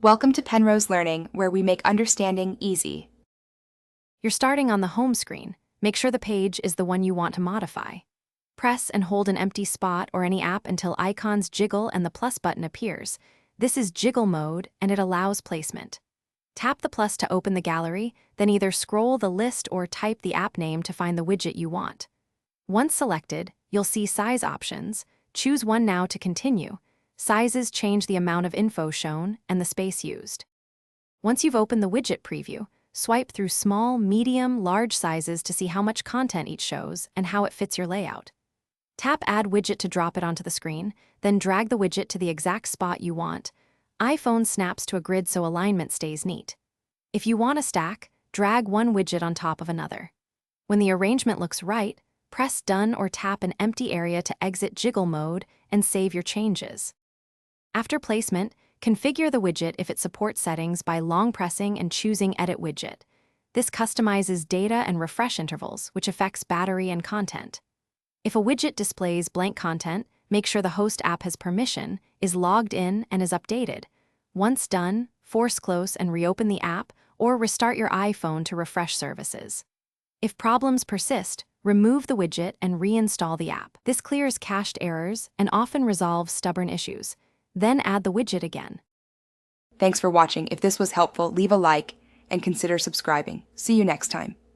Welcome to Penrose Learning, where we make understanding easy. You're starting on the home screen. Make sure the page is the one you want to modify. Press and hold an empty spot or any app until icons jiggle and the plus button appears. This is jiggle mode, and it allows placement. Tap the plus to open the gallery, then either scroll the list or type the app name to find the widget you want. Once selected, you'll see size options. Choose one now to continue. Sizes change the amount of info shown and the space used. Once you've opened the widget preview, swipe through small, medium, large sizes to see how much content each shows and how it fits your layout. Tap Add Widget to drop it onto the screen, then drag the widget to the exact spot you want. iPhone snaps to a grid so alignment stays neat. If you want a stack, drag one widget on top of another. When the arrangement looks right, press Done or tap an empty area to exit jiggle mode and save your changes. After placement, configure the widget if it supports settings by long pressing and choosing Edit Widget. This customizes data and refresh intervals, which affects battery and content. If a widget displays blank content, make sure the host app has permission, is logged in, and is updated. Once done, force close and reopen the app or restart your iPhone to refresh services. If problems persist, remove the widget and reinstall the app. This clears cached errors and often resolves stubborn issues. Then add the widget again. Thanks for watching. If this was helpful, leave a like and consider subscribing. See you next time.